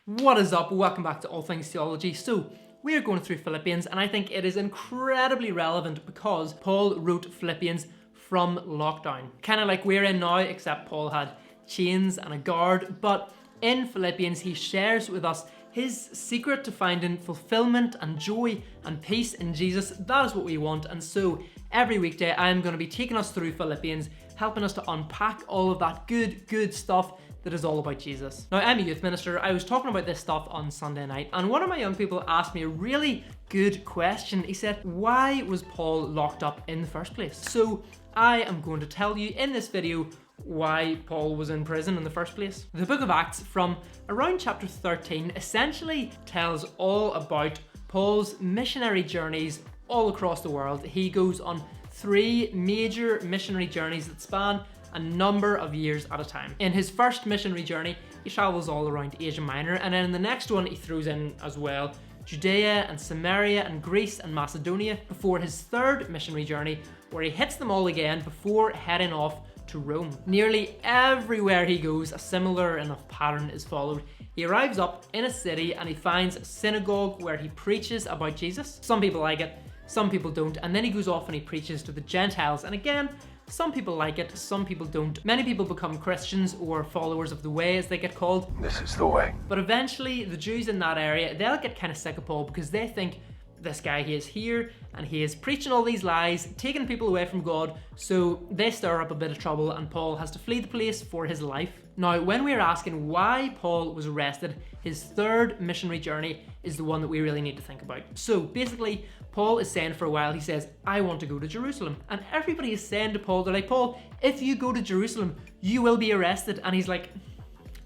What is up? Welcome back to All Things Theology. So, we are going through Philippians, and I think it is incredibly relevant because Paul wrote Philippians from lockdown. Kind of like we're in now, except Paul had chains and a guard. But in Philippians, he shares with us his secret to finding fulfillment and joy and peace in Jesus. That is what we want. And so, every weekday, I'm going to be taking us through Philippians, helping us to unpack all of that good stuff that is all about Jesus. Now, I'm a youth minister. I was talking about this stuff on Sunday night, and one of my young people asked me a really good question. He said, why was Paul locked up in the first place? So I am going to tell you in this video why Paul was in prison in the first place. The book of Acts from around chapter 13 essentially tells all about Paul's missionary journeys all across the world. He goes on 3 major missionary journeys that span a number of years at a time. In his first missionary journey, he travels all around Asia Minor, and then in the next one, he throws in as well Judea and Samaria and Greece and Macedonia before his third missionary journey, where he hits them all again before heading off to Rome. Nearly everywhere he goes, a similar enough pattern is followed. He arrives up in a city and he finds a synagogue where he preaches about Jesus. Some people like it, some people don't, and then he goes off and he preaches to the Gentiles, and again, some people like it, some people don't. Many people become Christians or followers of the way, as they get called. This is the way. But eventually, the Jews in that area, they'll get kind of sick of Paul because they think this guy, he is here and he is preaching all these lies, taking people away from God, so they stir up a bit of trouble and Paul has to flee the place for his life. Now, when we're asking why Paul was arrested, his third missionary journey is the one that we really need to think about. So basically, Paul is saying for a while, he says, I want to go to Jerusalem. And everybody is saying to Paul, they're like, Paul, if you go to Jerusalem, you will be arrested. And he's like,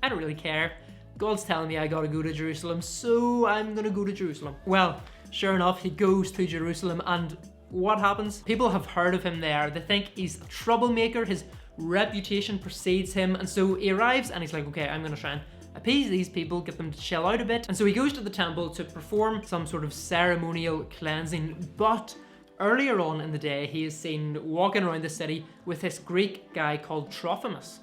I don't really care. God's telling me I gotta go to Jerusalem, so I'm gonna go to Jerusalem. Well, sure enough, he goes to Jerusalem, and what happens? People have heard of him there. They think he's a troublemaker. His reputation precedes him, and so he arrives and he's like, okay, I'm gonna try and appease these people, get them to chill out a bit. And so he goes to the temple to perform some sort of ceremonial cleansing, but earlier on in the day, he is seen walking around the city with this Greek guy called Trophimus.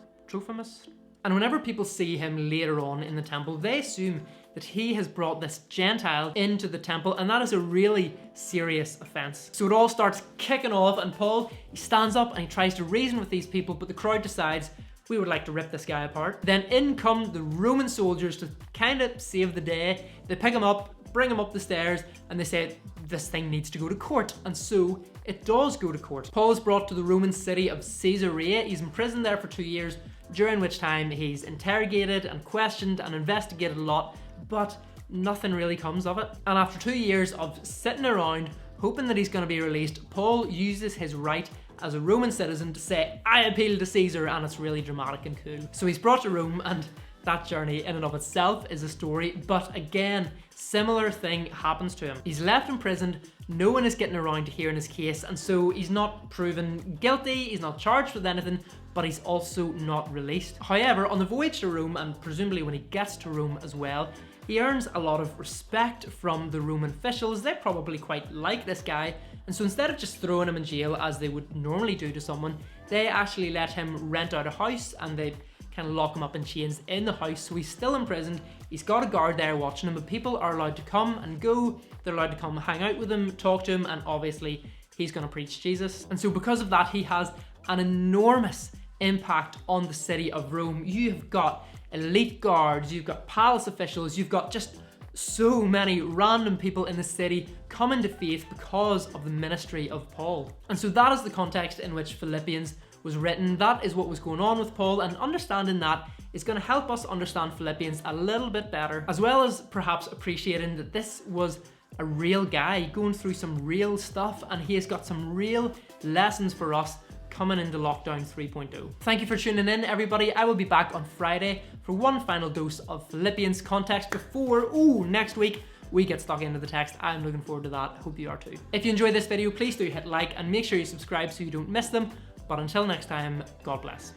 And whenever people see him later on in the temple, they assume that he has brought this Gentile into the temple, and that is a really serious offense. So it all starts kicking off, and Paul, he stands up and he tries to reason with these people, but the crowd decides, we would like to rip this guy apart. Then in come the Roman soldiers to kind of save the day. They pick him up, bring him up the stairs, and they say, this thing needs to go to court. And so it does go to court. Paul is brought to the Roman city of Caesarea. He's imprisoned there for 2 years, during which time he's interrogated and questioned and investigated a lot, but nothing really comes of it. And after 2 years of sitting around, hoping that he's going to be released, Paul uses his right as a Roman citizen to say, I appeal to Caesar, and it's really dramatic and cool. So he's brought to Rome, and that journey in and of itself is a story, but again, similar thing happens to him. He's left imprisoned, no one is getting around to hearing his case, and so he's not proven guilty, he's not charged with anything, but he's also not released. However, on the voyage to Rome, and presumably when he gets to Rome as well, he earns a lot of respect from the Roman officials. They probably quite like this guy, and so instead of just throwing him in jail as they would normally do to someone, they actually let him rent out a house and they kind of lock him up in chains in the house. So he's still imprisoned, he's got a guard there watching him, but people are allowed to come and go, they're allowed to come hang out with him, talk to him, and obviously he's going to preach Jesus. And so because of that, he has an enormous impact on the city of Rome. You've got elite guards, you've got palace officials, you've got just so many random people in the city coming to faith because of the ministry of Paul. And so that is the context in which Philippians was written. That is what was going on with Paul, and understanding that is going to help us understand Philippians a little bit better, as well as perhaps appreciating that this was a real guy going through some real stuff, and he has got some real lessons for us coming into lockdown 3.0. Thank you for tuning in, everybody. I will be back on Friday for one final dose of Philippians context before, next week we get stuck into the text. I'm looking forward to that. Hope you are too. If you enjoyed this video, please do hit like and make sure you subscribe so you don't miss them. But until next time, God bless.